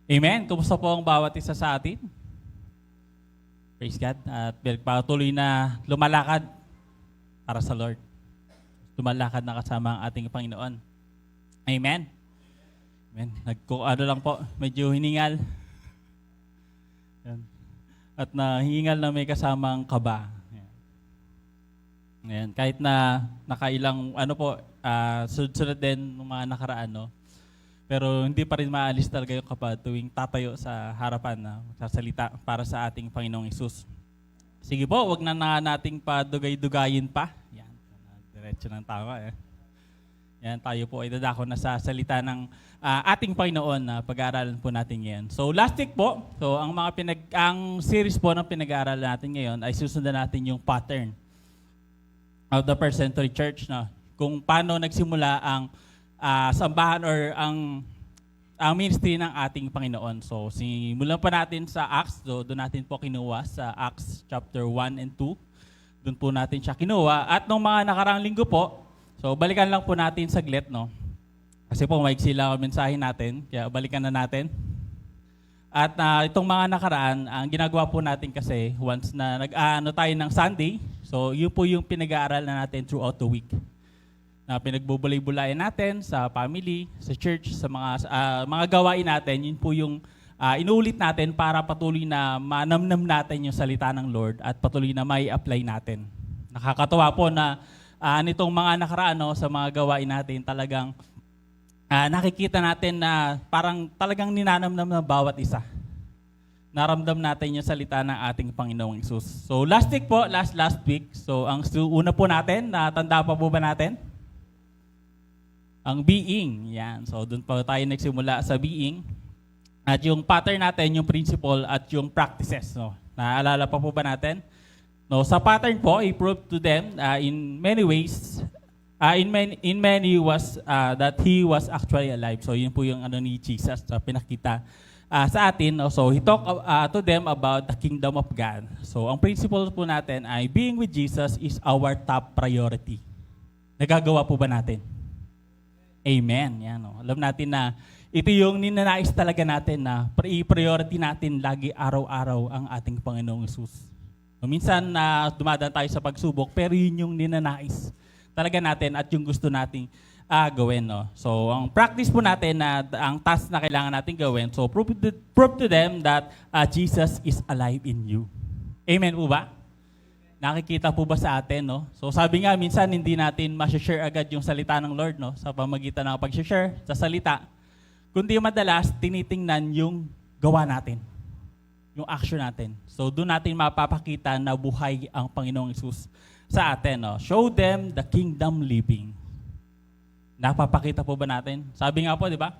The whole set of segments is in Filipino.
Amen. Kumusta po ang bawat isa sa atin? Praise God. At patuloy na lumalakad para sa Lord. Lumalakad na kasama ang ating Panginoon. Amen. Amen. Ano lang po, medyo hiningal. Yan. At nahingal na may kasamang kaba. Ayan. Kahit na nakailang sunod-sunod din ng mga nakaraan, no? Pero hindi pa rin maalis talaga yung kaba tuwing tatayo sa harapan na magsasalita para sa ating Panginoong Hesus. Sige po, wag na nating padugay-dugayin pa. Yan, diretso ng tama eh. Yan, tayo po ay dadako na sa salita ng ating Panginoon na pag-aaralan po natin ngayon. So last week po, ang series po ng pinag-aaralan natin ngayon ay susundan natin yung pattern of the first century church na kung paano nagsimula ang sambahan or ang ministry ng ating Panginoon. So, simulan pa natin sa Acts. So, doon natin po kinuha sa Acts chapter 1 and 2. Doon po natin siya kinuha. At nung mga nakarang linggo po, so balikan lang po natin saglit, no? Kasi po maiksi lang ang mensahe natin, kaya balikan na natin. At itong mga nakaraan, ang ginagawa po natin kasi once na nag-ano tayo ng Sunday, so yun po yung pinag-aaral na natin throughout the week. Na pinagbubulay-bulayan natin sa family, sa church, sa mga gawain natin, yun po yung inuulit natin para patuloy na manamnam natin yung salita ng Lord at patuloy na may apply natin. Nakakatuwa po na nitong mga nakaraan sa mga gawain natin, talagang nakikita natin na parang talagang ninanamnam ng bawat isa. Naramdam natin yung salita ng ating Panginoong Hesus. So last week po, last week, so ang una po natin, natanda pa po ba natin? Ang being, yan. So, doon pa tayo nagsimula sa being. At yung pattern natin, yung principle at yung practices. No? Naalala pa po ba natin? No, sa pattern po, I proved to them in many ways, in many was that He was actually alive. So, yun po yung ni Jesus na pinakita sa atin. No? So, He talked to them about the kingdom of God. So, ang principle po natin ay being with Jesus is our top priority. Nagagawa po ba natin? Amen. Yan, no? Alam natin na ito yung ninanais talaga natin na i-priority natin lagi araw-araw ang ating Panginoong Hesus. So, minsan dumadaan tayo sa pagsubok, pero yun yung ninanais talaga natin at yung gusto nating gawin. No? So, ang practice po natin na ang task na kailangan natin gawin, so prove to them that Jesus is alive in you. Amen po ba? Nakikita po ba sa atin, no? So sabi nga, minsan hindi natin ma-share agad yung salita ng Lord, no? Sa pamagitan ng pag-share sa salita. Kundi madalas, tinitingnan yung gawa natin. Yung action natin. So doon natin mapapakita na buhay ang Panginoong Hesus sa atin, no? Show them the kingdom living. Napapakita po ba natin? Sabi nga po, di ba?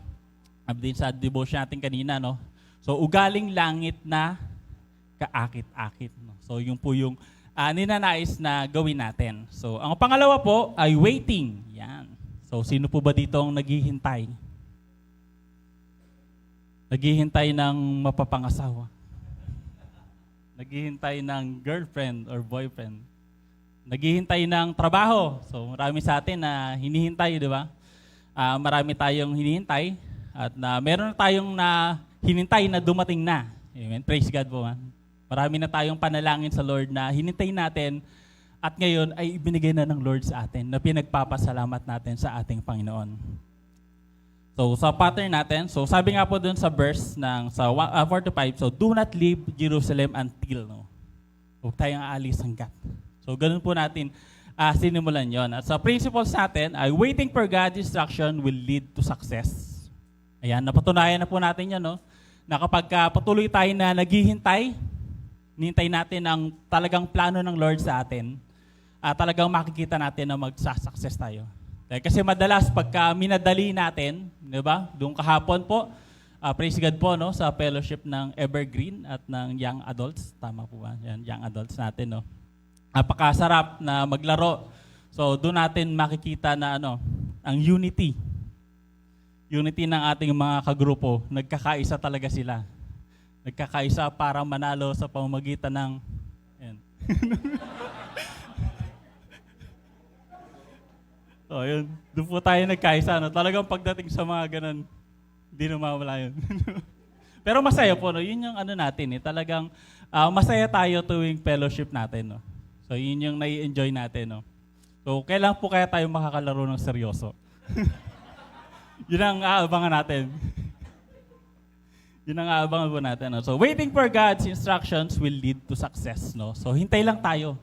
Din sa devotion natin kanina, no? So ugaling langit na kaakit-akit, no? So yung po yung ninanais na gawin natin. So, ang pangalawa po ay waiting. Yan. So, sino po ba dito ang naghihintay? Naghihintay ng mapapangasawa. Naghihintay ng girlfriend or boyfriend. Naghihintay ng trabaho. So, marami sa atin na hinihintay, di ba? Marami tayong hinihintay at meron tayong hinintay na dumating na. Amen. Praise God po, man. Marami na tayong panalangin sa Lord na hinintay natin at ngayon ay ibinigay na ng Lord sa atin na pinagpapasalamat natin sa ating Panginoon. So sa pattern natin, so sabi nga po dun sa verse ng sa 45, so do not leave Jerusalem until, no? Huwag tayong aalis hanggat. So ganun po natin sinimulan yon. At sa principles natin, ay waiting for God's instruction will lead to success. Ayan, napatunayan na po natin yan, no? Na kapag patuloy tayo na naghihintay, hinintay natin ang talagang plano ng Lord sa atin, talagang makikita natin na magsa-success tayo. Kasi madalas pagka minadali natin, di ba? Doon kahapon po, praise God po, no, sa fellowship ng Evergreen at ng Young Adults. Tama po ba? Yan, Young Adults natin, no. Napakasarap na maglaro. So doon natin makikita na ang unity. Unity ng ating mga kagrupo. Nagkakaisa talaga sila. Nagkakaisa para manalo sa pamamagitan ng yan. So, yun. Doon po tayo nagkaisa. No? Talagang pagdating sa mga ganun, hindi na mawala yun. Pero masaya po, no? Yun yung ano natin, talagang masaya tayo tuwing fellowship natin. No? So yun yung nai-enjoy natin. No? So kailan po kaya tayo makakalaro ng seryoso? Yun ang aabangan natin. Yun ang aabangan po natin. No? So waiting for God's instructions will lead to success. No? So hintay lang tayo.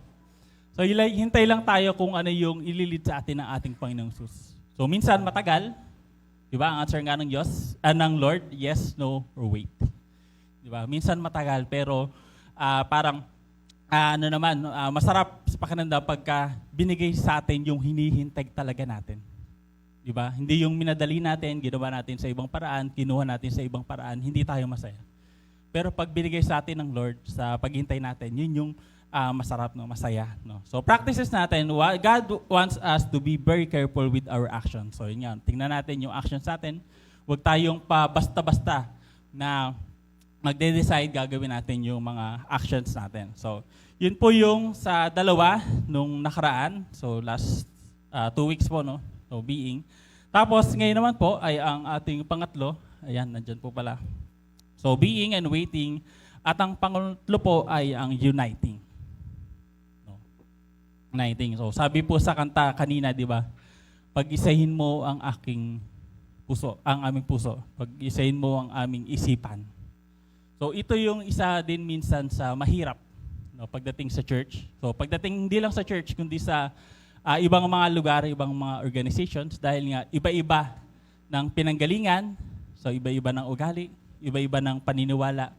So hintay lang tayo kung ano yung ililid sa atin ng ating Panginoong Jesus. So minsan matagal, di ba? Ang answer nga ng Diyos, ng Lord, yes, no, or wait. Di ba? Minsan matagal, pero parang masarap sa pakiramdam pagka binigay sa atin yung hinihintay talaga natin. Di ba? Hindi yung minadali natin, ginawa natin sa ibang paraan, kinuha natin sa ibang paraan, hindi tayo masaya. Pero pag binigay sa atin ng Lord sa paghintay natin, yun yung masarap, no, masaya, no. So practices natin, God wants us to be very careful with our actions. So yun yan, tingnan natin yung actions natin. Huwag tayong pa basta-basta na magde-decide gagawin natin yung mga actions natin. So yun po yung sa dalawa nung nakaraan. So last 2 weeks po, no. So being. Tapos ngayon naman po ay ang ating pangatlo. Ayan, nandyan po pala. So being and waiting. At ang pangatlo po ay ang uniting. So sabi po sa kanta kanina, di ba? Pag-isahin mo ang aking puso, ang aming puso. Pag-isahin mo ang aming isipan. So ito yung isa din minsan sa mahirap, no, pagdating sa church. So pagdating hindi lang sa church, kundi sa ibang mga lugar, ibang mga organizations, dahil nga iba-iba ng pinanggalingan, so iba-iba ng ugali, iba-iba ng paniniwala.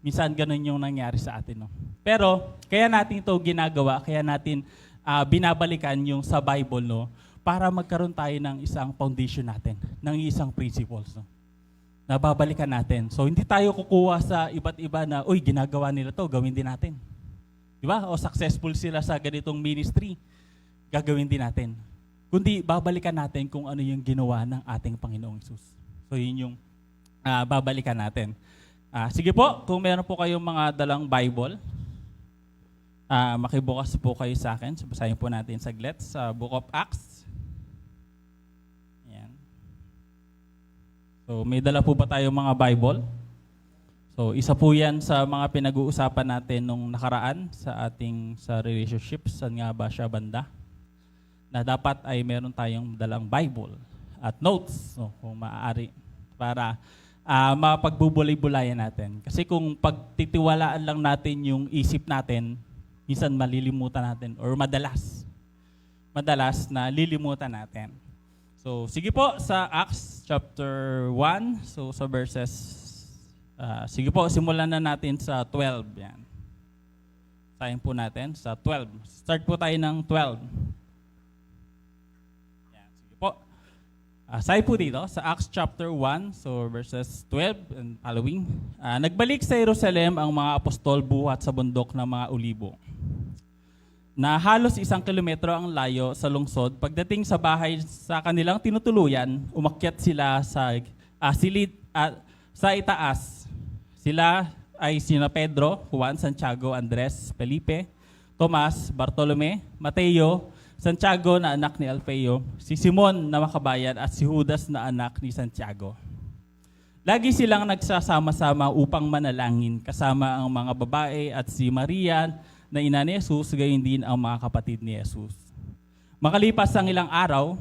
Minsan ganun yung nangyari sa atin. No? Pero kaya natin ito ginagawa, kaya natin binabalikan yung sa Bible, no, para magkaroon tayo ng isang foundation natin, ng isang principles, no, na babalikan natin. So hindi tayo kukuha sa iba't iba na, uy, ginagawa nila to, gawin din natin. Di ba? O successful sila sa ganitong ministry, gagawin din natin. Kundi babalikan natin kung ano yung ginawa ng ating Panginoong Jesus. So yun yung babalikan natin. Sige po, kung meron po kayong mga dalang Bible, makibukas po kayo sa akin. So, basahin po natin saglit sa Book of Acts. Ayan. So, may dala po ba tayong mga Bible? So, isa po yan sa mga pinag-uusapan natin nung nakaraan sa ating sa relationships. Saan nga ba siya banda? Na dapat ay meron tayong dalang Bible at notes, no, kung maaari, para mapagbubulay-bulayan natin. Kasi kung pagtitiwalaan lang natin yung isip natin, minsan malilimutan natin or madalas na lilimutan natin. So sige po sa Acts chapter 1, so sa verses sige po, simulan na natin sa 12 yan. Sayin po natin sa 12. Start po tayo ng 12. Yan, sige po. Sabi po dito sa Acts chapter 1, so verses 12 and following. Nagbalik sa Jerusalem ang mga apostol buhat sa bundok ng mga Olibo, na halos 1 kilometro ang layo sa lungsod. Pagdating sa bahay sa kanilang tinutuluyan, umakyat sila sa silid sa itaas. Sila ay sina Pedro, Juan, Santiago, Andres, Felipe, Tomas, Bartolome, Mateo, Santiago na anak ni Alfeo, si Simon na makabayan at si Judas na anak ni Santiago. Lagi silang nagsasama-sama upang manalangin kasama ang mga babae at si Maria na ina ni Jesus, gayon din ang mga kapatid ni Jesus. Makalipas ang ilang araw,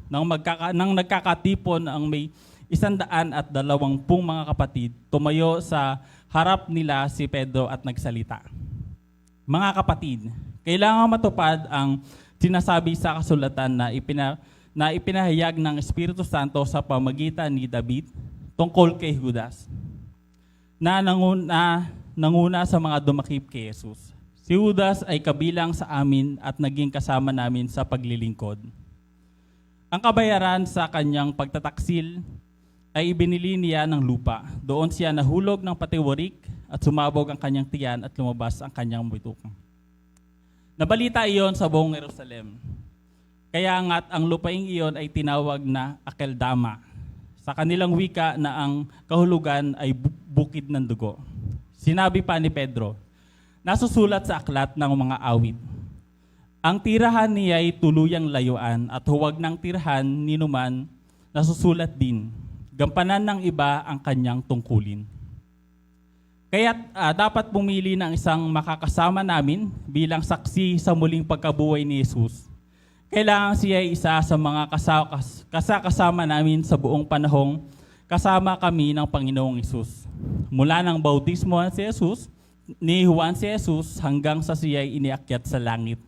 nang nagkakatipon ang may 120 mga kapatid, tumayo sa harap nila si Pedro at nagsalita. Mga kapatid, kailangan matupad ang sinasabi sa kasulatan na ipinahayag ng Espiritu Santo sa pamagitan ni David tungkol kay Judas, na nanguna sa mga dumakip kay Jesus. Si Judas ay kabilang sa amin at naging kasama namin sa paglilingkod. Ang kabayaran sa kanyang pagtataksil ay ibinili niya ng lupa. Doon siya nahulog ng patiwarik at sumabog ang kanyang tiyan at lumabas ang kanyang bitok. Nabalita iyon sa buong Jerusalem. Kaya nga't ang lupaing iyon ay tinawag na Akeldama. Sa kanilang wika na ang kahulugan ay bukid ng dugo. Sinabi pa ni Pedro, nasusulat sa aklat ng mga awit, ang tirahan niya ay tuluyang layuan at huwag ng tirahan ninuman nasusulat din. Gampanan ng iba ang kanyang tungkulin. Kaya't dapat pumili ng isang makakasama namin bilang saksi sa muling pagkabuhay ni Jesus. Kailangan siya ay isa sa mga kasama namin sa buong panahong kasama kami ng Panginoong Jesus. Mula ng bautismo si Jesus, ni Juan si Jesus hanggang sa siya ay iniakyat sa langit.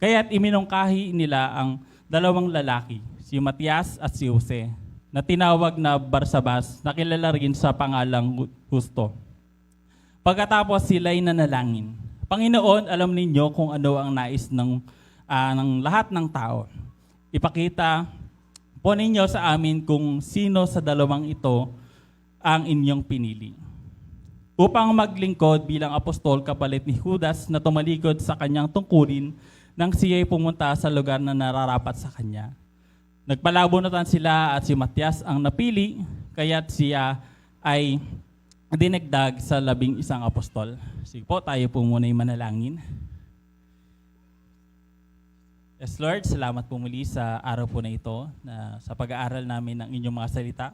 Kaya't iminungkahi nila ang dalawang lalaki, si Matias at si Jose, na tinawag na Barsabas, na kilala rin sa pangalang Justo. Pagkatapos sila'y nanalangin. Panginoon, alam ninyo kung ano ang nais ng lahat ng tao. Ipakita po ninyo sa amin kung sino sa dalawang ito ang inyong pinili. Upang maglingkod bilang apostol kapalit ni Judas na tumalikod sa kanyang tungkulin nang siya'y pumunta sa lugar na nararapat sa kanya. Nagpalabunutan sila at si Matias ang napili, kaya't siya ay dinagdag sa 11 apostol. Sige po, tayo po muna yung manalangin. Yes, Lord, salamat po muli sa araw po na ito, na sa pag-aaral namin ng inyong mga salita.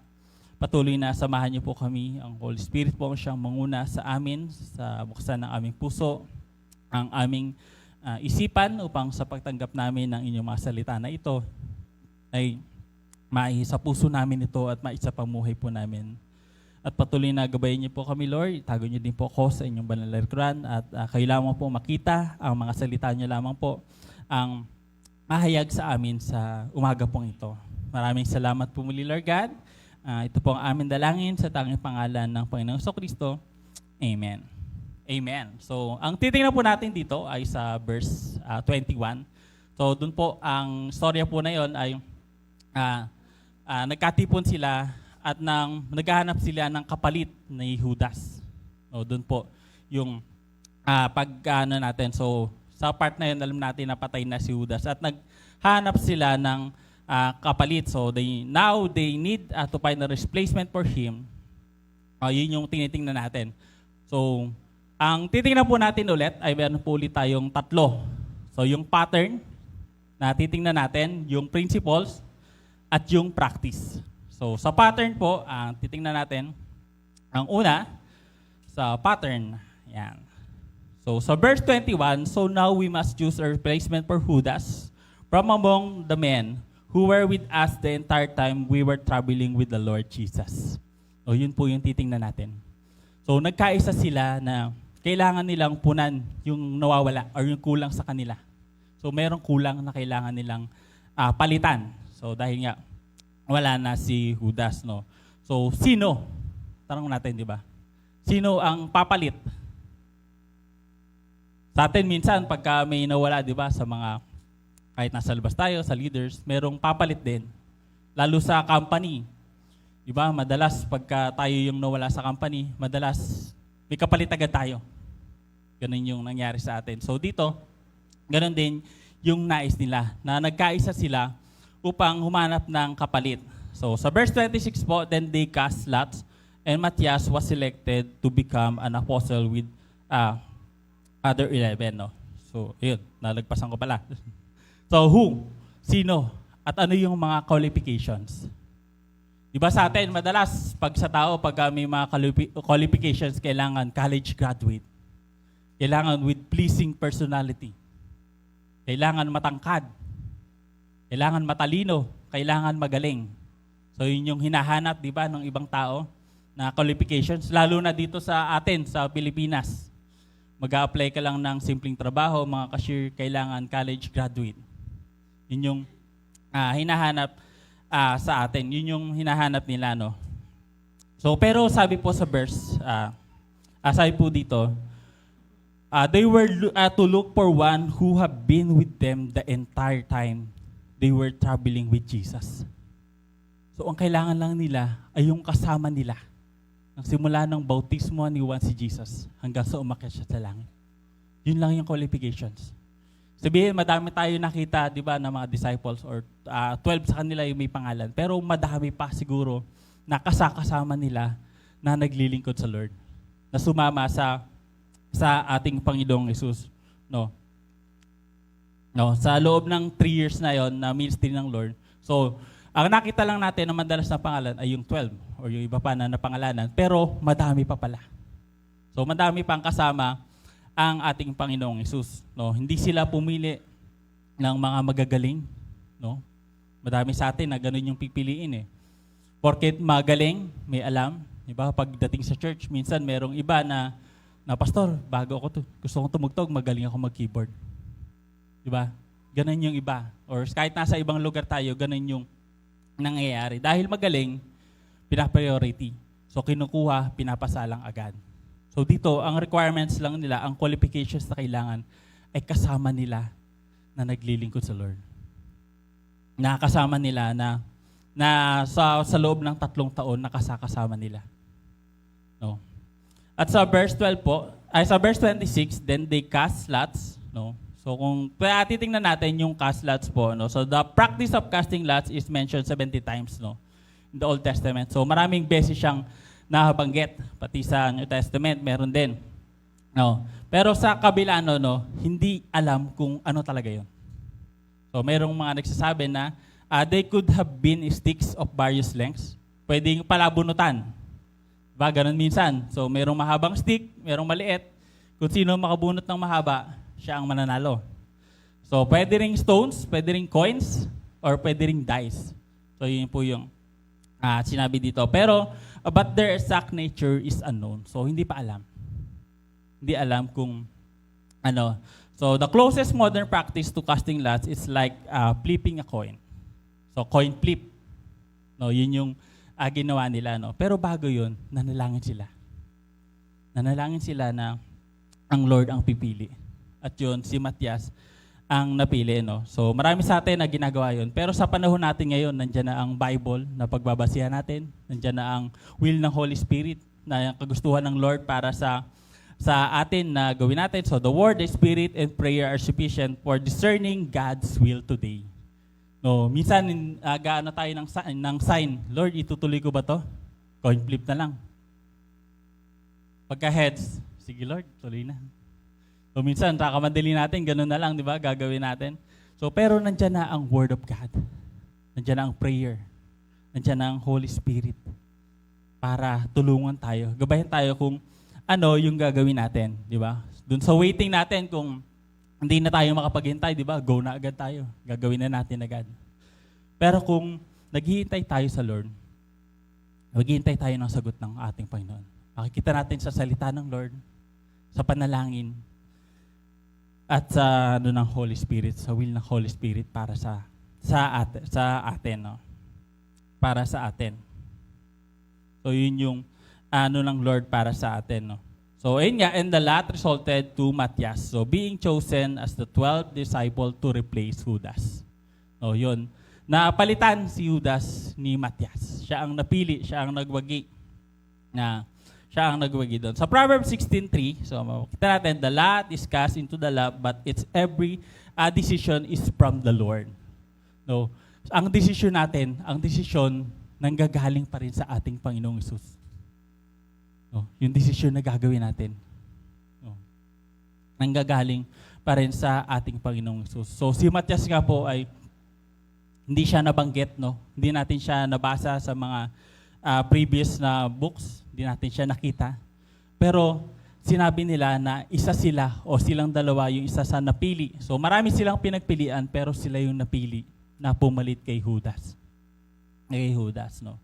Patuloy na samahan niyo po kami. Ang Holy Spirit po ang siyang manguna sa amin, sa buksan ng aming puso, ang aming isipan upang sa pagtanggap namin ng inyong mga salita na ito ay sa puso namin ito at maisapamuhay po namin. At patuloy na gabayin niyo po kami, Lord. Itago niyo din po ako sa inyong banal na likuran at kayo lamang po makita ang mga salita niyo lamang po ang mahayag sa amin sa umaga pong ito. Maraming salamat po muli, Lord God. Ito po ang aming dalangin sa tanging pangalan ng Panginoong Jesucristo. Amen. Amen. So, ang titingnan po natin dito ay sa verse 21. So, dun po, ang storya po na yon ay nagkatipon sila at naghahanap sila ng kapalit ni Judas. So, dun po yung natin. So, sa part na yun, alam natin na patay na si Judas at naghanap sila ng kapalit. So, they need to find a replacement for him. Yun yung tinitingnan natin. So, ang titingnan po natin ulit ay meron po ulit tayong tatlo. So, yung pattern na titingnan natin, yung principles, at yung practice. So, sa pattern po, titingnan natin, ang una, sa pattern, yan. So, sa verse 21, so now we must choose a replacement for Judas from among the men who were with us the entire time we were traveling with the Lord Jesus. So, yun po yung titingnan natin. So, nagkaisa sila na kailangan nilang punan yung nawawala or yung kulang sa kanila. So, merong kulang na kailangan nilang palitan. So, dahil nga, wala na si Judas, no? So, sino? Tanong natin, di ba? Sino ang papalit? Sa atin minsan, pagka may nawala, di ba, sa mga, kahit nasa labas tayo, sa leaders, merong papalit din. Lalo sa company. Di ba, madalas, pagka tayo yung nawala sa company, madalas, may kapalit agad tayo. Ganun yung nangyari sa atin. So, dito, ganun din yung nais nila, na nagkaisa sila upang humanap ng kapalit. So, sa verse 26 po, then they cast lots, and Matthias was selected to become an apostle with other 11. No? So, yun, nalagpasan ko pala. So, who? Sino? At ano yung mga qualifications? Diba sa atin, madalas, pag sa tao, pag may mga qualifications, kailangan college graduate. Kailangan with pleasing personality. Kailangan matangkad. Kailangan matalino, kailangan magaling. So yun yung hinahanap, di ba, ng ibang tao na qualifications, lalo na dito sa atin, sa Pilipinas. Mag-a-apply ka lang ng simpleng trabaho, mga cashier, kailangan college graduate. Yun yung hinahanap sa atin. Yun yung hinahanap nila, no? So, pero sabi po sa verse, sabi po dito, they were to look for one who have been with them the entire time they were traveling with Jesus. So, ang kailangan lang nila ay yung kasama nila. Nang simula ng bautismo ni Juan si Jesus hanggang sa umakyat siya sa langit. Yun lang yung qualifications. Sabihin, madami tayo nakita, di ba, ng mga disciples or 12 sa kanila yung may pangalan. Pero madami pa siguro na kasama nila na naglilingkod sa Lord. Na sumama sa ating Panginoong Jesus. No, sa loob ng 3 years na yon na ministry ng Lord. So, ang nakita lang natin na madalas na pangalan ay yung 12 or yung iba pa na napangalanan. Pero madami pa pala. So madami pang kasama ang ating Panginoong Hesus. No? Hindi sila pumili ng mga magagaling. No? Madami sa atin na ganun yung pipiliin eh. Porket magaling, may alam. Diba? Pagdating sa church, minsan merong iba na pastor, bago ako gusto kong tumugtog, magaling ako mag-keyboard. Diba? Ganun yung iba. Or kahit nasa ibang lugar tayo, ganun yung nangyayari. Dahil magaling, pinapriority. So kinukuha, pinapasalang agad. So dito, ang requirements lang nila, ang qualifications na kailangan, ay kasama nila na naglilingkod sa Lord. Nakakasama nila na sa loob ng 3 taon, nakasakasama nila. No? At sa verse 12 po, sa verse 26, then they cast lots. No? So kung titingnan natin yung cast lots po, no? So the practice of casting lots is mentioned 70 times, no? In the Old Testament. So maraming beses siyang nabanggit, pati sa New Testament meron din. No. Pero sa kabila no, hindi alam kung ano talaga 'yon. So merong mga nagsasabi na they could have been sticks of various lengths. Pwedeng palabunutan. Diba? Ganun minsan. So merong mahabang stick, merong maliit. Kung sino makabunot ng mahaba, siya ang mananalo. So pwede ring stones, pwede ring coins, or pwede ring dice. So yun po yung sinabi dito. Pero but their exact nature is unknown. So hindi pa alam. Hindi alam kung ano. So the closest modern practice to casting lots is like flipping a coin. So coin flip. No, yun yung ginawa nila, no. Pero bago yun, nanalangin sila. Nanalangin sila na ang Lord ang pipili. At yun, si Matias ang napili, no. So marami sa atin na ginagawa yun. Pero sa panahon natin ngayon, nandiyan na ang Bible na pagbabasihan natin. Nandiyan na ang will ng Holy Spirit na yung kagustuhan ng Lord para sa atin na gawin natin. So the Word, the Spirit, and prayer are sufficient for discerning God's will today. No, minsan gaano tayo ng sign. Lord, itutuloy ko ba to? Coin flip na lang. Pagka heads, sige Lord, tuloy na. So minsan, kakamadali natin, ganun na lang, di ba? Gagawin natin. So pero nandyan na ang Word of God. Nandyan na ang prayer. Nandyan na ang Holy Spirit para tulungan tayo. Gabayan tayo kung ano yung gagawin natin, di ba? Doon sa waiting natin, kung hindi na tayo makapaghintay, di ba? Go na agad tayo. Gagawin na natin agad. Pero kung naghihintay tayo sa Lord, maghihintay tayo ng sagot ng ating Panginoon. Makikita natin sa salita ng Lord, sa panalangin, at sa ng Holy Spirit, sa will ng Holy Spirit para sa atin, no? Para sa atin. So yun yung ng Lord para sa atin, no? So and the lot resulted to Matthias. So being chosen as the 12th disciple to replace Judas. No, yun. Napalitan si Judas ni Matthias. Siya ang napili, siya ang nagwagi doon. Sa Proverbs 16:3, so makita natin, the lot is cast into the lap, but its every decision is from the Lord. No, ang desisyon natin, nanggagaling pa rin sa ating Panginoong Hesus. No, yung desisyon na gagawin natin, no, nanggagaling pa rin sa ating Panginoong Hesus. So si Matthias nga po ay hindi siya nabanggit, no? Hindi natin siya nabasa sa mga previous na books. Hindi natin siya nakita. Pero sinabi nila na isa sila o silang dalawa yung isa sa napili. So marami silang pinagpilian pero sila yung napili na pumalit kay Judas. No?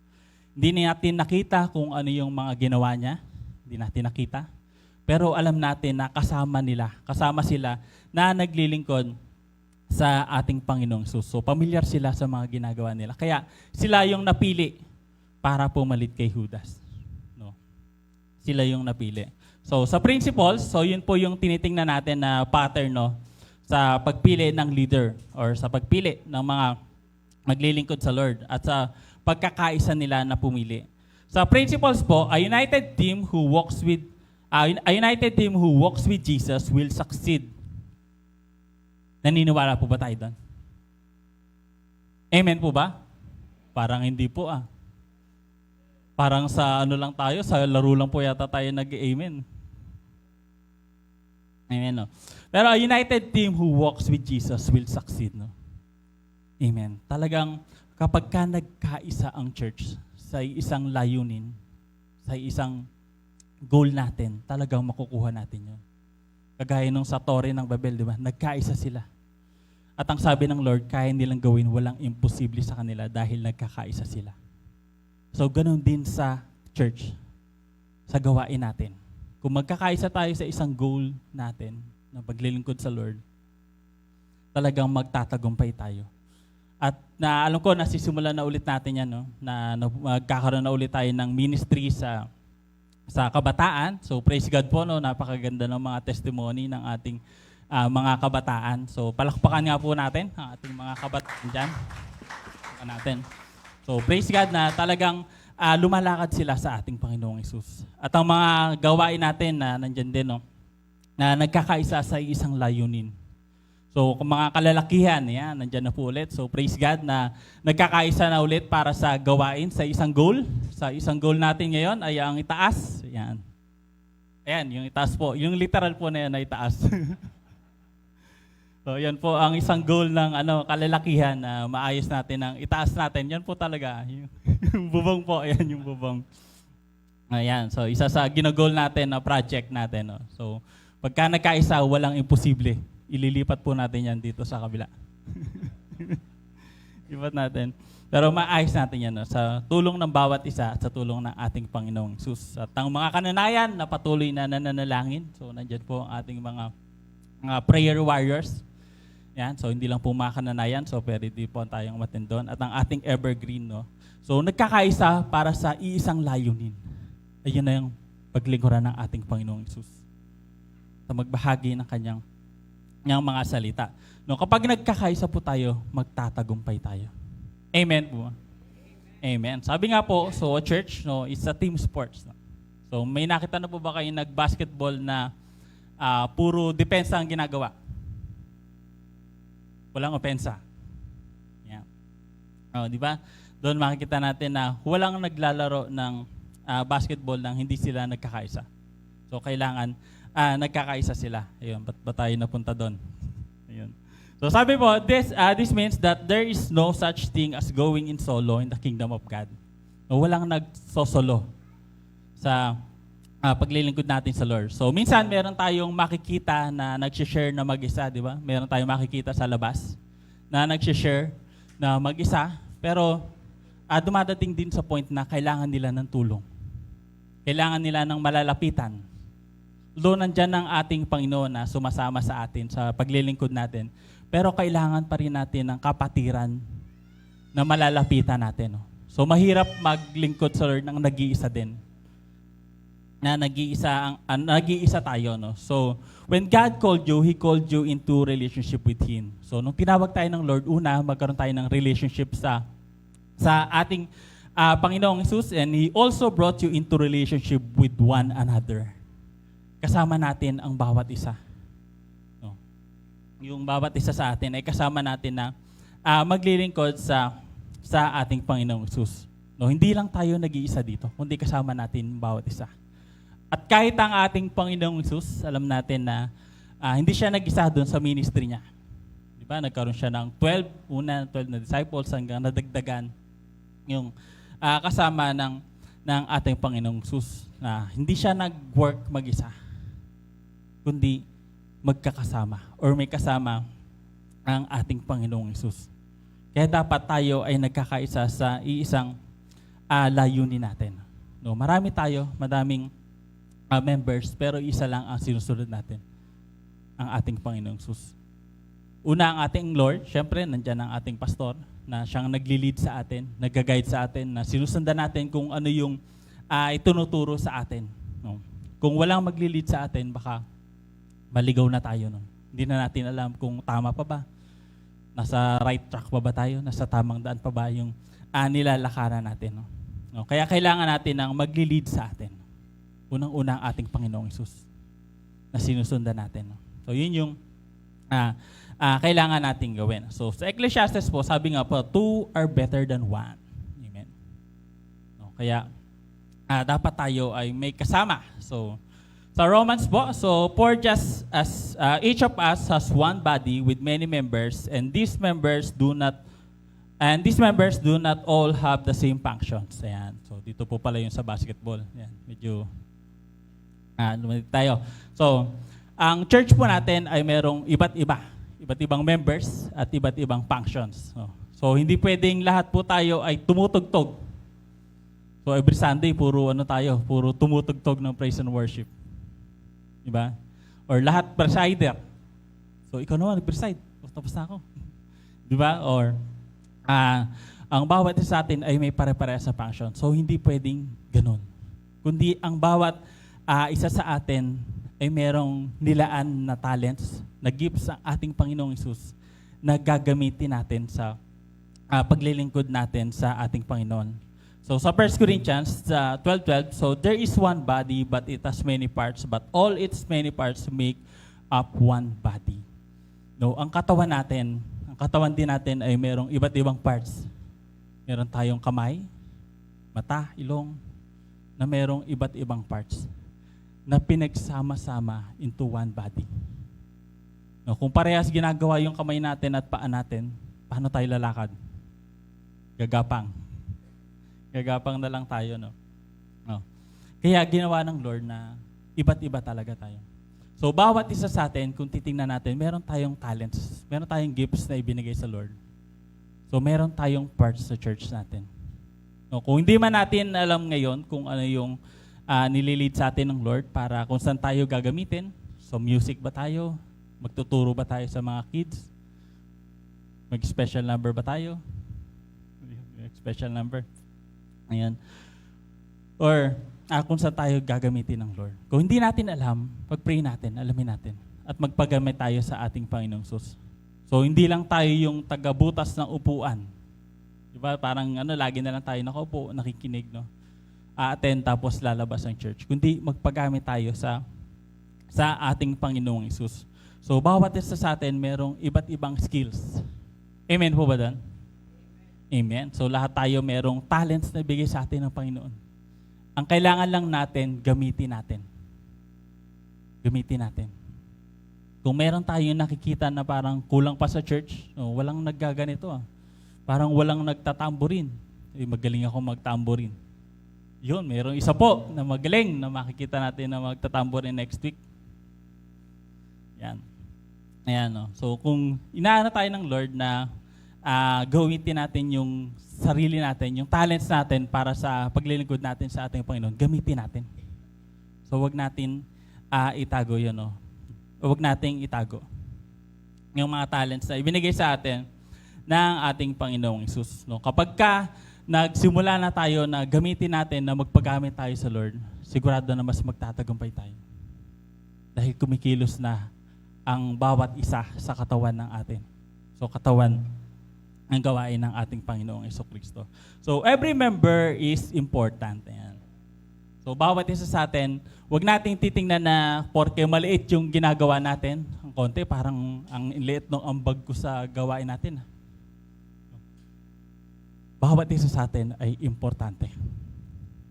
Hindi natin nakita kung ano yung mga ginawa niya. Hindi natin nakita. Pero alam natin na kasama sila na naglilingkod sa ating Panginoong Hesus. So pamilyar sila sa mga ginagawa nila. Kaya sila yung napili para pumalit kay Judas. Sila yung napili. So sa principles, so yun po yung tinitingnan natin na pattern, no, sa pagpili ng leader or sa pagpili ng mga maglilingkod sa Lord at sa pagkakaisa nila na pumili. Sa principles po, a united team who walks with Jesus will succeed. Naniniwala po ba tayo doon? Amen po ba? Parang hindi po Parang sa ano lang tayo, sa laro lang po yata tayo nag-amen. Amen, no? Pero a united team who walks with Jesus will succeed, no? Amen. Talagang kapag ka nagkaisa ang church sa isang layunin, sa isang goal natin, talagang makukuha natin yun. Kagaya nung sa Torre ng Babel, di ba? Nagkaisa sila. At ang sabi ng Lord, kaya nilang gawin, walang imposible sa kanila dahil nagkakaisa sila. So, ganun din sa church, sa gawain natin. Kung magkakaisa tayo sa isang goal natin, na paglilingkod sa Lord, talagang magtatagumpay tayo. At alam ko, nasisimulan na ulit natin yan, no? Na magkakaroon na ulit tayo ng ministry sa kabataan. So praise God po, no? Napakaganda ng mga testimony ng ating mga kabataan. So palakpakan nga po natin ang ating mga kabataan dyan. Palakpakan natin. So praise God na talagang lumalakad sila sa ating Panginoong Hesus. At ang mga gawain natin na nandyan din, no? Na nagkakaisa sa isang layunin. So kung mga kalalakihan, yan, nandyan na po ulit. So praise God na nagkakaisa na ulit para sa gawain sa isang goal. Sa isang goal natin ngayon ay ang itaas. Yan. Ayan, yung itaas po. Yung literal po na yan ay itaas. So yan po ang isang goal ng kalalakihan na maayos natin ang itaas natin. Yan po talaga. Yung bubong po, ayan yung bubong. Ayan, so isa sa ginagol natin na project natin. No? So pagka nagkaisa, walang imposible. Ililipat po natin yan dito sa kabila. Lipat natin. Pero maayos natin yan, no? Sa tulong ng bawat isa at sa tulong ng ating Panginoong Hesus. At ang mga kananayan na patuloy na nananalangin. So nandyan po ang ating mga prayer warriors. Yan, so hindi lang po mga kananayan. So pwede po tayong matindon. At ang ating evergreen. No? So nagkakaisa para sa iisang layunin. Ayun na yung paglingkuran ng ating Panginoong Hesus. Sa magbahagi ng kanyang mga salita. No, kapag nagkakaisa po tayo, magtatagumpay tayo. Amen po. Amen. Sabi nga po, so church, no, it's a team sports. No? So may nakita na po ba kayo nag-basketball na puro depensa ang ginagawa? Walang opensa. Yeah. Oh, di ba? Doon makikita natin na walang naglalaro ng basketball nang hindi sila nagkakaisa. So kailangan nagkakaisa sila. Ayun, ba't ba tayo napunta doon? Ayun. So sabi po, this means that there is no such thing as going in solo in the kingdom of God. No, walang nagsosolo sa paglilingkod natin sa Lord. So minsan meron tayong makikita na nag-share na mag-isa, di ba? Meron tayong makikita sa labas na nag-share na mag-isa, pero dumadating din sa point na kailangan nila ng tulong. Kailangan nila ng malalapitan. Doon nandyan ang ating Panginoon na sumasama sa atin sa paglilingkod natin. Pero kailangan pa rin natin ng kapatiran na malalapitan natin. No? So mahirap maglingkod sa Lord ng nag-iisa din. Na nag-iisa tayo. No? So when God called you, He called you into relationship with Him. So nung tinawag tayo ng Lord, una, magkaroon tayo ng relationship sa ating Panginoong Hesus, and He also brought you into relationship with one another. Kasama natin ang bawat isa. No? Yung bawat isa sa atin ay kasama natin na maglilingkod sa ating Panginoong Hesus. No? Hindi lang tayo nag-iisa dito, kundi kasama natin bawat isa. At kahit ang ating Panginoong Hesus, alam natin na hindi siya nag-isa doon sa ministry niya. Di ba? Nagkaroon siya ng 12 na disciples hanggang nadagdagan yung kasama ng ating Panginoong Hesus na hindi siya nag-work mag-isa, kundi magkakasama or may kasama ang ating Panginoong Hesus. Kaya dapat tayo ay nagkakaisa sa iisang layunin natin. No, marami tayo, madaming members, pero isa lang ang sinusunod natin, ang ating Panginoong Hesus. Una ang ating Lord, syempre nandyan ang ating pastor na siyang nagli-lead sa atin, nag-guide sa atin, na sinusundan natin kung ano yung itunuturo sa atin. No? Kung walang magli-lead sa atin, baka maligaw na tayo. No? Hindi na natin alam kung tama pa ba. Nasa right track pa ba tayo? Nasa tamang daan pa ba yung nilalakaran natin? No? No? Kaya kailangan natin ng magli-lead sa atin. Unang-una ang ating Panginoong Hesus na sinusundan natin. No? So yun yung kailangan natin gawin. So sa Ecclesiastes po, sabi nga po, 2 are better than 1. Amen. No? Kaya dapat tayo ay may kasama. So sa Romans po, so for just as each of us has one body with many members, and these members do not all have the same functions. Ayan. So dito po pala yung sa basketball. Ayan. Medyo Lumalik tayo. So, ang church po natin ay merong iba't ibang members at iba't ibang functions. So, hindi pwedeng lahat po tayo ay tumutugtog. So, every Sunday, puro tumutugtog ng praise and worship. Diba? Or lahat presider. So, ikaw naman, nag-preside. Tapos na ako. Diba? Or, ang bawat isa sa atin ay may pare-pareha sa function. So, hindi pwedeng ganun. Kundi ang bawat isa sa atin ay merong nilaan na talents, na gifts ng ating Panginoong Hesus na gagamitin natin sa paglilingkod natin sa ating Panginoon. So sa 1 Corinthians 12:12, so there is one body but it has many parts, but all its many parts make up one body. No, ang katawan din natin ay merong iba't ibang parts. Meron tayong kamay, mata, ilong, na merong iba't ibang parts na pinagsama-sama into one body. No, kung parehas ginagawa yung kamay natin at paa natin, paano tayo lalakad? Gagapang na lang tayo, no? Kaya ginawa ng Lord na iba't iba talaga tayo. So, bawat isa sa atin, kung titingnan natin, meron tayong talents, meron tayong gifts na ibinigay sa Lord. So, meron tayong parts sa church natin. No, kung hindi man natin alam ngayon kung ano yung nililid sa atin ng Lord para kung saan tayo gagamitin, so music ba tayo? Magtuturo ba tayo sa mga kids? Mag-special number ba tayo? Special number. Ayan. Or kung saan tayo gagamitin ng Lord. Kung hindi natin alam, pag-pray natin, alamin natin. At magpagamit tayo sa ating Panginoong Hesus. So hindi lang tayo yung tagabutas ng upuan. Diba? Parang lagi na lang tayo nakaupo, nakikinig, no? Attend tapos lalabas ang church. Kundi magpagamit tayo sa ating Panginoong Hesus. So bawat isa sa atin merong iba't ibang skills. Amen po ba doon? Amen. So lahat tayo merong talents na bigay sa atin ng Panginoon. Ang kailangan lang natin, gamitin natin. Gamitin natin. Kung meron tayong nakikita na parang kulang pa sa church, walang naggaganito. Parang walang nagtatamborin. Magaling ako magtamborin. Yun, merong isa po na magaling na makikita natin na magtatamborin next week. Yan. Ayan, no? So kung inaano tayo ng Lord na gawin natin yung sarili natin, yung talents natin para sa paglilingkod natin sa ating Panginoon, gamitin natin. So wag natin itago yun, no? Wag nating itago yung mga talents na ibinigay sa atin ng ating Panginoong Hesus. No? Kapag nagsimula na tayo na gamitin natin, na magpagamit tayo sa Lord, sigurado na mas magtatagumpay tayo. Dahil kumikilos na ang bawat isa sa katawan ng atin. So katawan ang gawain ng ating Panginoong Jesucristo. So, every member is important. Ayan. So, bawat isa sa atin, huwag nating titingnan na porke maliit yung ginagawa natin, ang konti, parang ang liit ng ambag ko sa gawain natin. Bawat isa sa atin ay importante.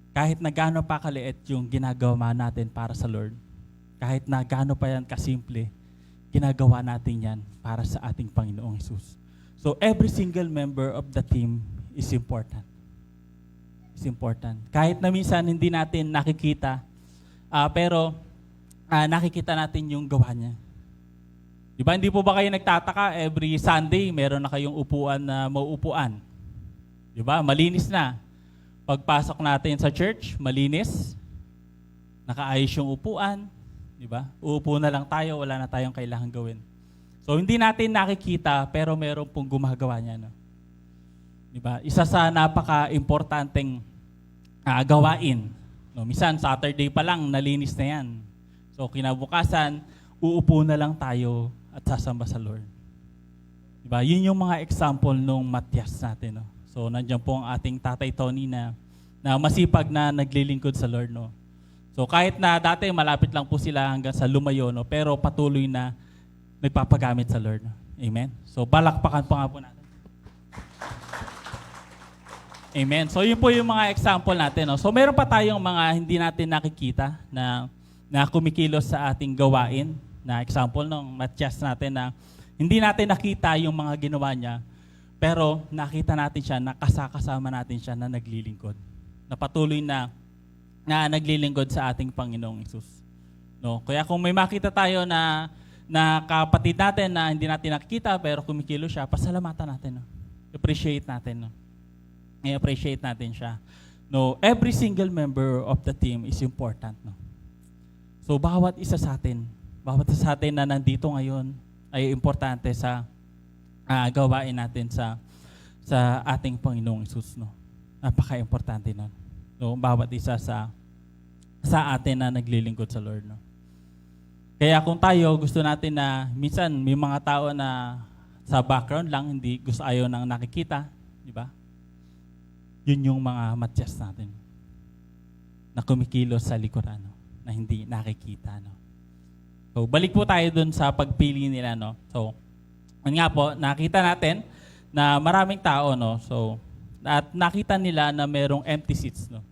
Kahit na gaano pa kaliit yung ginagawa natin para sa Lord, kahit na gaano pa yan kasimple, ginagawa natin yan para sa ating Panginoong Hesus. So every single member of the team is important. It's important. Kahit na minsan hindi natin nakikita, pero nakikita natin yung gawa niya. Diba? Hindi po ba kayo nagtataka every Sunday meron na kayong upuan na mauupuan? Diba? Malinis na. Pagpasok natin sa church, malinis. Nakaayos yung upuan. Diba? Uupo na lang tayo, wala na tayong kailangan gawin. So, hindi natin nakikita, pero meron pong gumagawa niya. No? Diba? Isa sa napaka-importanteng gawain. No? Minsan, Saturday pa lang, nalinis na yan. So, kinabukasan, uupo na lang tayo at sasamba sa Lord. Diba? Yun yung mga example nung Matias natin. No? So, nandiyan po ang ating Tatay Tony na masipag na naglilingkod sa Lord. No? So, kahit na dati malapit lang po sila hanggang sa lumayo, no? Pero patuloy na nagpapagamit sa Lord. Amen? So, balakpakan pa nga po natin. Amen. So, yun po yung mga example natin. No? So, meron pa tayong mga hindi natin nakikita na kumikilos sa ating gawain. Na example ng Matias natin na hindi natin nakita yung mga ginawa niya, pero nakita natin siya, nakasama natin siya na naglilingkod. Na patuloy na naglilingkod sa ating Panginoong Hesus. No? Kaya kung may makita tayo na kapatid natin na hindi natin nakikita pero kumikilo siya, pasalamatan natin. No? Appreciate natin. No? I-appreciate natin siya. No, every single member of the team is important. No? So bawat isa sa atin na nandito ngayon ay importante sa gawain natin sa ating Panginoong Hesus. No? Napaka-importante nun. No? Bawat isa sa atin na naglilingkod sa Lord. No? Kaya kung tayo gusto natin na minsan may mga tao na sa background lang, hindi gusto ayaw nang nakikita, di ba? Yun yung mga matyas natin na kumikilos sa likuran, no? Na hindi nakikita. No? So, balik po tayo dun sa pagpili nila. No? So, nga po, nakita natin na maraming tao, no? So, at nakita nila na merong empty seats. No?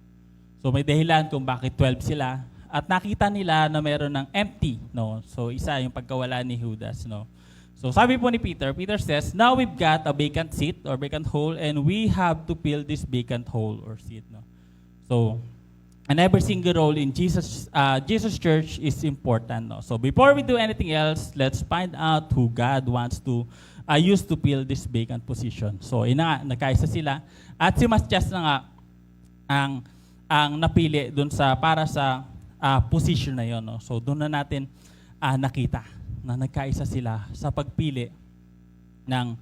So, may dahilan kung bakit 12 sila. At nakita nila na meron ng empty. No? So, isa yung pagkawala ni Judas. No? So sabi po ni Peter says, now we've got a vacant seat or vacant hole and we have to fill this vacant hole or seat. No? So, and every single role in Jesus Church is important. No? So before we do anything else, let's find out who God wants to use to fill this vacant position. So nagkaisa sila. At si Matyas na nga ang napili dun para sa position na yon. No? So doon na natin nakita na nagkaisa sila sa pagpili ng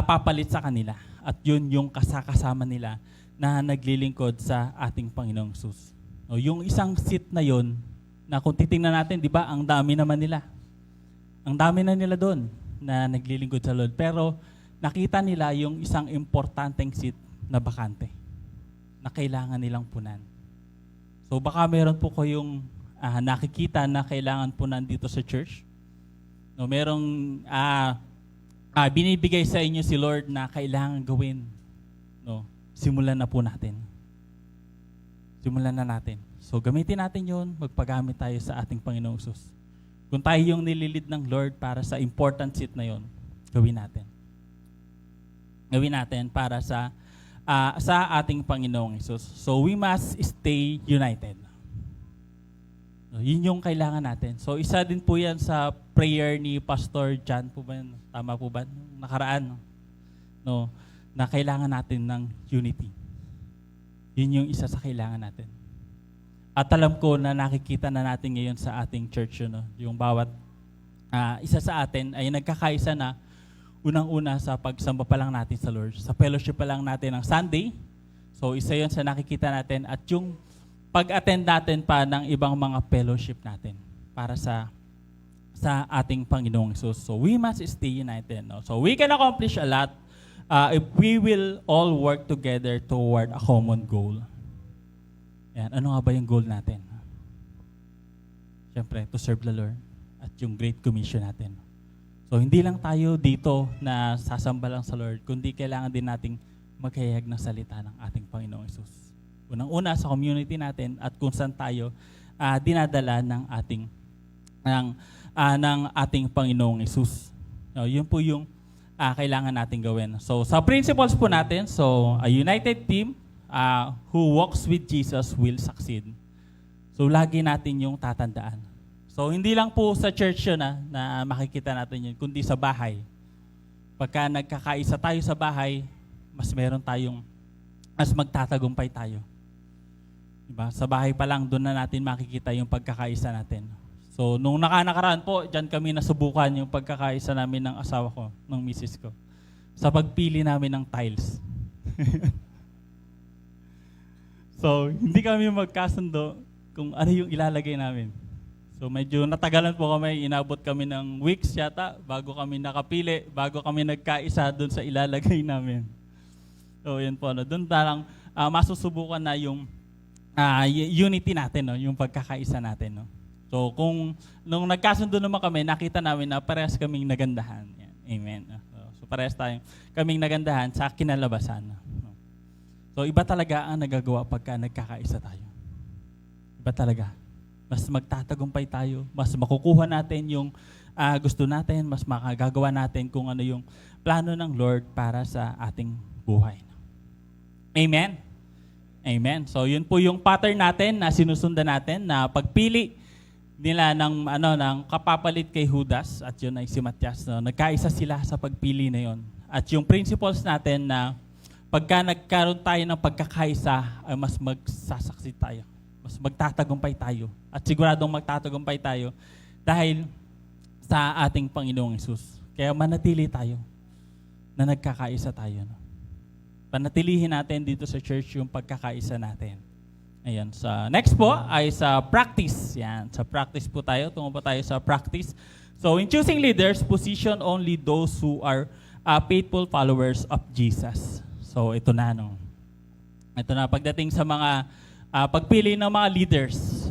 papalit sa kanila. At yun yung kasama nila na naglilingkod sa ating Panginoong Hesus. No, yung isang seat na yun, na kung titingnan natin, di ba, ang dami naman nila. Ang dami na nila doon na naglilingkod sa Lord. Pero nakita nila yung isang importanteng seat na bakante na kailangan nilang punan. So baka meron po kayong nakikita na kailangan punan dito sa church. No, merong binibigay sa inyo si Lord na kailangan gawin. No, simulan na po natin. Simulan na natin. So gamitin natin 'yon, magpagamit tayo sa ating Panginoong Hesus. Kung tayo yung nililid ng Lord para sa important seat na 'yon, gawin natin. Gawin natin para sa ating Panginoong Hesus. So we must stay united. Yun yung kailangan natin. So isa din po yan sa prayer ni Pastor John po ba yan? Tama po ba? Nakaraan. No? Na kailangan natin ng unity. Yun yung isa sa kailangan natin. At alam ko na nakikita na natin ngayon sa ating church. No? Yung bawat isa sa atin ay nagkakaisa na unang-una sa pagsamba pa lang natin sa Lord. Sa fellowship pa lang natin ng Sunday. So isa yun sa nakikita natin. At yung pag-attend natin pa ng ibang mga fellowship natin para sa ating Panginoong Hesus. So we must stay united. No? So we can accomplish a lot if we will all work together toward a common goal. Yan. Ano nga ba yung goal natin? Siyempre, to serve the Lord at yung Great Commission natin. So hindi lang tayo dito na sasamba lang sa Lord, kundi kailangan din nating maghayag ng salita ng ating Panginoong Hesus. Unang-una sa community natin at kung saan tayo dinadala ng ating Panginoong Hesus. No, yun po yung kailangan natin gawin. So sa principles po natin, so a united team who walks with Jesus will succeed. So lagi natin yung tatandaan. So hindi lang po sa church yun na makikita natin yun, kundi sa bahay. Pagka nagkakaisa tayo sa bahay, mas magtatagumpay tayo. Diba? Sa bahay pa lang, doon na natin makikita yung pagkakaisa natin. So, nung nakaraan po, dyan kami nasubukan yung pagkakaisa namin ng asawa ko, ng misis ko. Sa pagpili namin ng tiles. So, hindi kami magkasundo kung ano yung ilalagay namin. So, medyo natagalan po kami, inabot kami ng weeks yata, bago kami nakapili, bago kami nagkaisa doon sa ilalagay namin. So, yun po. No? Doon parang masusubukan na yung unity natin, no? Yung pagkakaisa natin. No? So, nung nagkasundo naman kami, nakita namin na parehas kaming nagandahan. Yan. Amen. So, parehas kaming nagandahan sa kinalabasan. No? So, iba talaga ang nagagawa pagka nagkakaisa tayo. Iba talaga. Mas magtatagumpay tayo, mas makukuha natin yung gusto natin, mas makagagawa natin kung ano yung plano ng Lord para sa ating buhay. Amen? Amen. So, yun po yung pattern natin na sinusundan natin na pagpili nila ng kapapalit kay Judas at yun ay si Matias. No? Nagkaisa sila sa pagpili na yun. At yung principles natin na pagka nagkaroon tayo ng pagkakaisa, ay mas magsasaksi tayo. Mas magtatagumpay tayo. At siguradong magtatagumpay tayo dahil sa ating Panginoong Hesus. Kaya manatili tayo na nagkakaisa tayo. No? Panatilihin natin dito sa church yung pagkakaisa natin. Ayan. Sa next po ay sa practice. Yan. Sa practice po tayo. Tungo po tayo sa practice. So in choosing leaders, position only those who are faithful followers of Jesus. So ito na. No? Ito na pagdating sa mga pagpili ng mga leaders.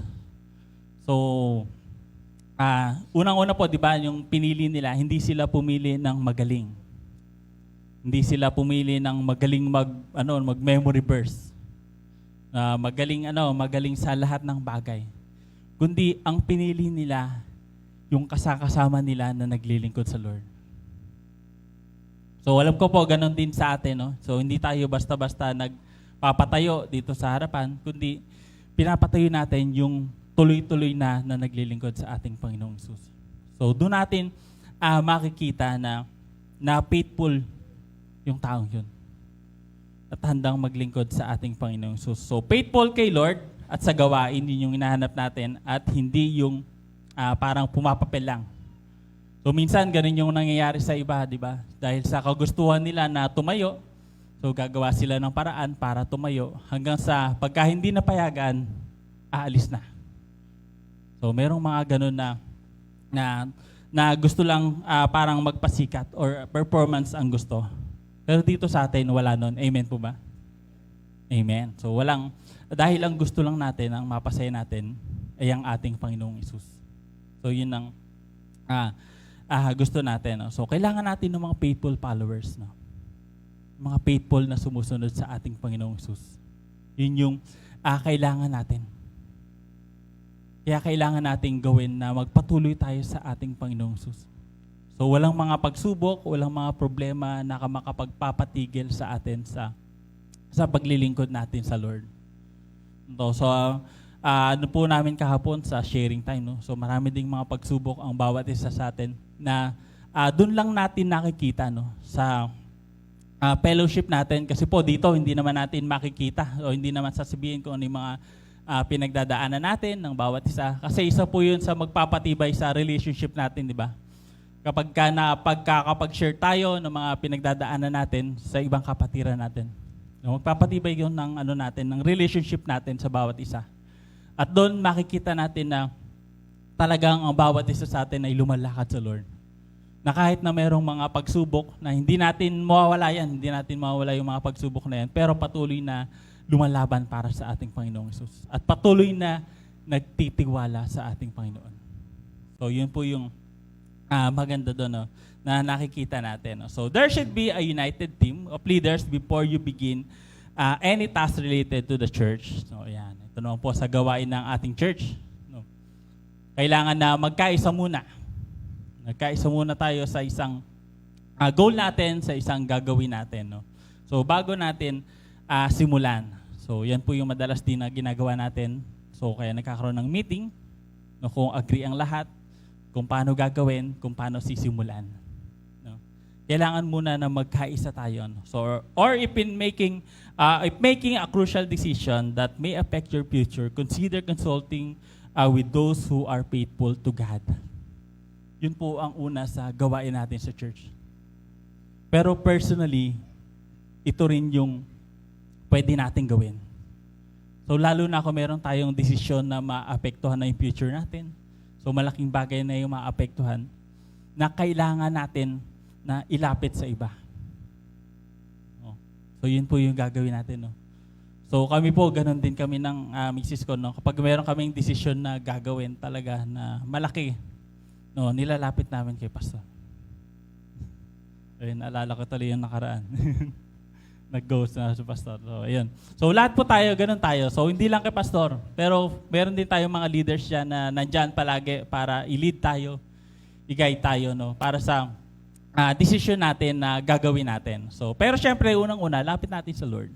So unang-una po, di ba, yung pinili nila, hindi sila pumili ng magaling. Hindi sila pumili ng magaling mag-memory verse. Magaling sa lahat ng bagay. Kundi ang pinili nila yung kasama nila na naglilingkod sa Lord. So alam ko po ganun din sa atin, no? So hindi tayo basta-basta nagpapatayo dito sa harapan, kundi pinapatayo natin yung tuloy-tuloy na naglilingkod sa ating Panginoong Hesus. So doon natin makikita na faithful yung taong yun. At handang maglingkod sa ating Panginoong Hesus. So, faithful kay Lord at sa gawain, yun yung hinahanap natin at hindi yung parang pumapapel lang. So, minsan ganun yung nangyayari sa iba, di ba? Dahil sa kagustuhan nila na tumayo, so gagawa sila ng paraan para tumayo hanggang sa pagka hindi napayagan, aalis na. So, merong mga ganun na gusto lang parang magpasikat or performance ang gusto. Pero dito sa atin, wala nun. Amen po ba? Amen. So dahil ang gusto lang natin, ang mapasaya natin, ay ang ating Panginoong Hesus. So yun ang gusto natin. No? So kailangan natin ng mga faithful followers. No? Mga faithful na sumusunod sa ating Panginoong Hesus. Yun yung kailangan natin. Kaya kailangan nating gawin na magpatuloy tayo sa ating Panginoong Hesus. So walang mga pagsubok, walang mga problema na makapagpapatigil sa atin sa paglilingkod natin sa Lord. So ano po namin kahapon sa sharing time, no? So marami ding mga pagsubok ang bawat isa sa atin na doon lang natin nakikita, no, sa fellowship natin kasi po dito hindi naman natin makikita o hindi naman sasabihin kung ano yung mga pinagdadaanan natin ng bawat isa kasi isa po yun sa magpapatibay sa relationship natin, di ba? Kapag-share tayo ng mga pinagdadaanan natin sa ibang kapatiran natin. Magpapatibay yun ng relationship natin sa bawat isa. At doon makikita natin na talagang ang bawat isa sa atin ay lumalakad sa Lord. Na kahit na mayroong mga pagsubok na hindi natin mawawala yan, hindi natin mawawala yung mga pagsubok na yan, pero patuloy na lumalaban para sa ating Panginoong Hesus. At patuloy na nagtitiwala sa ating Panginoon. So yun po yung maganda doon, no, na nakikita natin. No? So there should be a united team of leaders before you begin any task related to the church. So yan, ito naman po sa gawain ng ating church. No? Kailangan na magkaisa muna. Nagkaisa muna tayo sa isang goal natin, sa isang gagawin natin. No? So bago natin simulan. So yan po yung madalas din na ginagawa natin. So kaya nagkakaroon ng meeting, no, kung agree ang lahat, kung paano gagawin, kung paano sisimulan. No? Kailangan muna na magkaisa tayo. No? So, or if making a crucial decision that may affect your future, consider consulting with those who are faithful to God. Yun po ang una sa gawain natin sa church. Pero personally, ito rin yung pwede natin gawin. So lalo na kung meron tayong desisyon na maapektuhan na yung future natin, so malaking bagay na yung maapektuhan na kailangan natin na ilapit sa iba. So yun po yung gagawin natin. No? So kami po, ganun din kami ng misis ko. No? Kapag meron kaming desisyon na gagawin talaga na malaki, no, nilalapit namin kay pastor. Ayun, naalala ko tuloy yung nakaraan. Nag-ghost na sa pastor. So, ayun. So lahat po tayo, ganun tayo. So hindi lang kay pastor, pero meron din tayong mga leaders dyan na nandyan palagi para i-lead tayo, i-guide tayo, no, para sa decision natin na gagawin natin. So, pero syempre, unang-una, lapit natin sa Lord.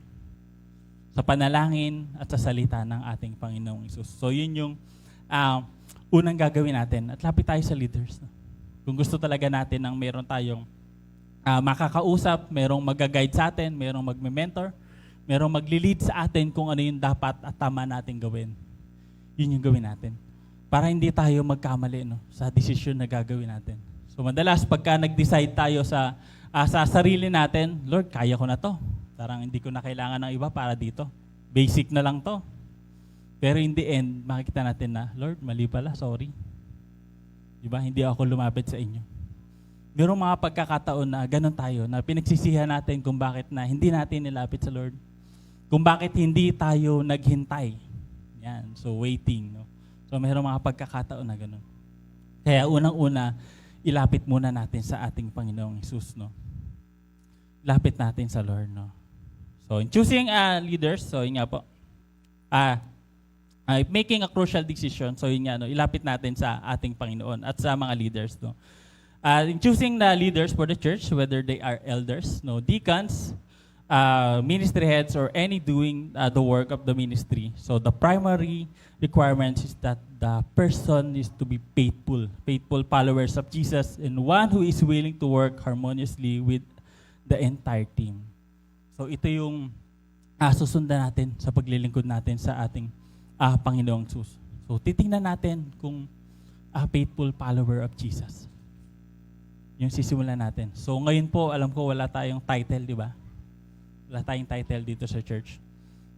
Sa panalangin at sa salita ng ating Panginoong Hesus. So yun yung unang gagawin natin at lapit tayo sa leaders. No? Kung gusto talaga natin ng meron tayong makakausap, merong mag-guide sa atin, merong magme-mentor, merong magli-lead sa atin kung ano yung dapat at tama natin gawin. Yun yung gawin natin. Para hindi tayo magkamali sa desisyon na gagawin natin. So madalas pagka nag-decide tayo sa sarili natin, Lord, kaya ko na to. Parang hindi ko na kailangan ng iba para dito. Basic na lang to. Pero in the end, makikita natin na, Lord, mali pala, sorry. Diba? Hindi ako lumapit sa inyo. Merong mga pagkakataon na ganun tayo, na pinagsisihan natin kung bakit na hindi natin nilapit sa Lord. Kung bakit hindi tayo naghintay. Yan, so waiting. No? So merong mga pagkakataon na ganun. Kaya unang-una, ilapit muna natin sa ating Panginoong Hesus. No? Lapit natin sa Lord. No? So in choosing leaders, so yun nga po, making a crucial decision, so yun nga, no, ilapit natin sa ating Panginoon at sa mga leaders. No? In choosing the leaders for the church, whether they are elders, no, deacons, ministry heads, or any doing the work of the ministry. So the primary requirement is that the person is to be faithful followers of Jesus, and one who is willing to work harmoniously with the entire team. So ito yung susundan natin sa paglilingkod natin sa ating Panginoong Jesus. So titingnan natin kung faithful follower of Jesus. Yung sisimulan natin. So ngayon po, alam ko wala tayong title, di ba? Wala tayong title dito sa church.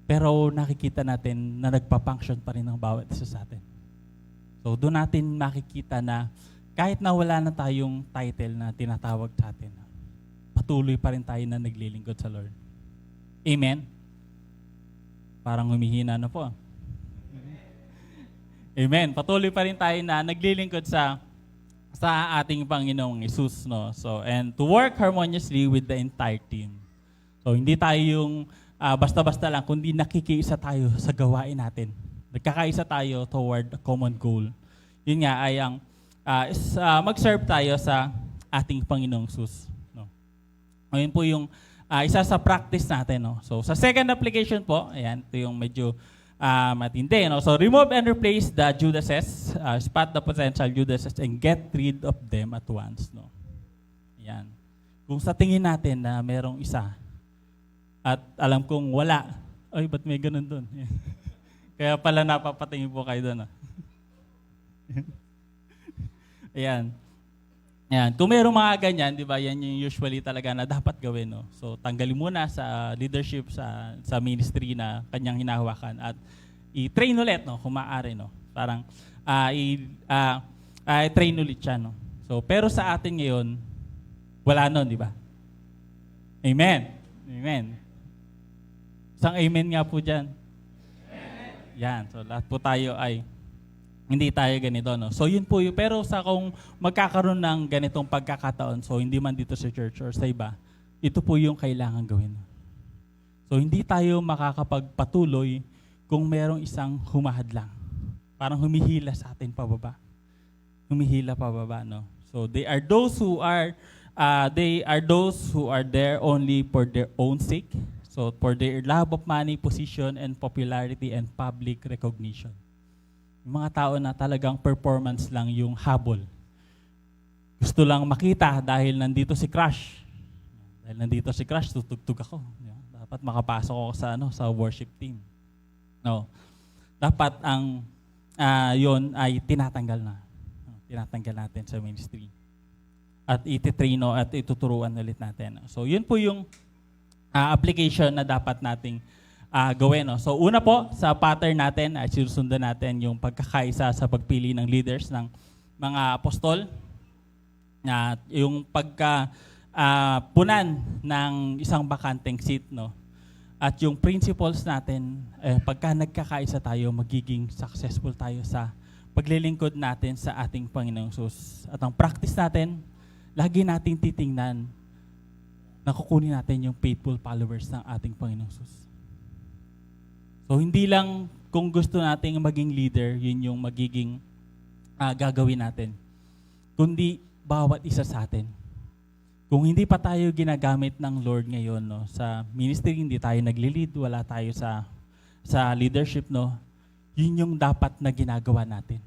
Pero nakikita natin na nagpa-function pa rin ng bawat isa sa atin. So doon natin makikita na kahit na wala na tayong title na tinatawag sa atin, patuloy pa rin tayo na naglilingkod sa Lord. Amen? Parang humihina na po. Amen. Patuloy pa rin tayo na naglilingkod sa ating Panginoong Hesus, no? So, and to work harmoniously with the entire team. So, hindi tayo yung basta-basta lang, kundi nakikiisa tayo sa gawain natin. Nagkakaisa tayo toward a common goal. Yun nga ay ang mag-serve tayo sa ating Panginoong Hesus, no? Ayun po yung isa sa practice natin, no? So, sa second application po, ayan, ito yung medyo matindi. No? So remove and replace the Judases, spot the potential Judases, and get rid of them at once. No? Yan. Kung sa tingin natin na merong isa, at alam kong wala, ay, ba't may ganun doon? Kaya pala napapatingin po kayo doon. Ayan. Ayan. Kung mayroong mga ganyan, di ba, yan yung usually talaga na dapat gawin. No? So, tanggalin muna sa leadership, sa ministry na kanyang hinahawakan at i-train ulit, no, kung maaari. No? Parang i-train ulit siya. No? So, pero sa atin ngayon, wala nun, di ba? Amen. Amen. Isang amen nga po dyan. Amen. Yan. So, lahat po tayo ay hindi tayo ganito, no? So yun po yun. Pero sa kung magkakaroon ng ganitong pagkakataon, so hindi man dito sa church or sa iba, ito po yung kailangan gawin. So hindi tayo makakapagpatuloy kung merong isang humahadlang. Parang humihila sa atin pababa. Humihila pababa, no? So they are those who are there only for their own sake. So for their love of money, position, and popularity and public recognition. Yung mga tao na talagang performance lang yung habol. Gusto lang makita dahil nandito si Crush. Dahil nandito si Crush, tutugtog ako. Dapat makapasok ako sa worship team. No. Dapat ang yon ay tinatanggal na. Tinatanggal natin sa ministry. At ititraino at ituturuan ulit natin. So yun po yung application na dapat nating gawin. No? So una po, sa pattern natin, sinusundan natin yung pagkakaisa sa pagpili ng leaders ng mga apostol, yung pagkapunan ng isang bakanteng seat, no? At yung principles natin, pagka nagkakaisa tayo, magiging successful tayo sa paglilingkod natin sa ating Panginoong Hesus. At ang practice natin, lagi nating titingnan na kukunin natin yung faithful followers ng ating Panginoong Hesus. So hindi lang kung gusto nating maging leader, yun yung magiging gagawin natin. Kundi bawat isa sa atin. Kung hindi pa tayo ginagamit ng Lord ngayon, no, sa ministry, hindi tayo nagli-lead, wala tayo sa leadership, no, yun yung dapat na ginagawa natin.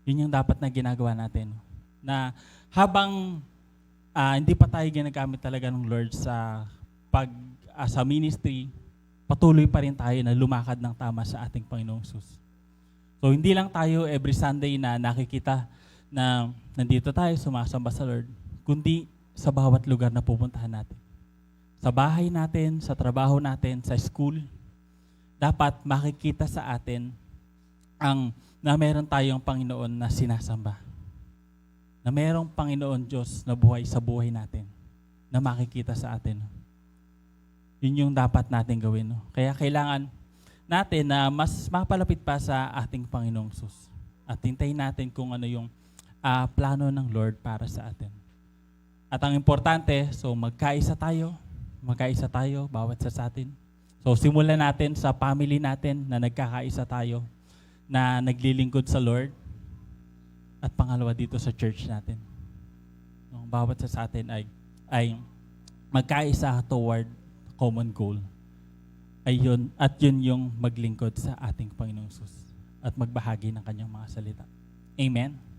Yun yung dapat na ginagawa natin. Na habang hindi pa tayo ginagamit talaga ng Lord sa sa ministry, patuloy pa rin tayo na lumakad ng tama sa ating Panginoong Hesus. So hindi lang tayo every Sunday na nakikita na nandito tayo sumasamba sa Lord, kundi sa bawat lugar na pupuntahan natin. Sa bahay natin, sa trabaho natin, sa school, dapat makikita sa atin na meron tayong Panginoon na sinasamba. Na merong Panginoon Diyos na buhay sa buhay natin, na makikita sa atin. Yun yung dapat natin gawin. No? Kaya kailangan natin na mas mapalapit pa sa ating Panginoong Hesus. At hintayin natin kung ano yung plano ng Lord para sa atin. At ang importante, so magkaisa tayo, bawat isa sa atin. So simulan natin sa family natin na nagkakaisa tayo, na naglilingkod sa Lord. At pangalawa dito sa church natin. Bawat isa sa atin ay magkaisa toward common goal. Ayun, at yun yung maglingkod sa ating Panginoong Hesus at magbahagi ng kanyang mga salita. Amen.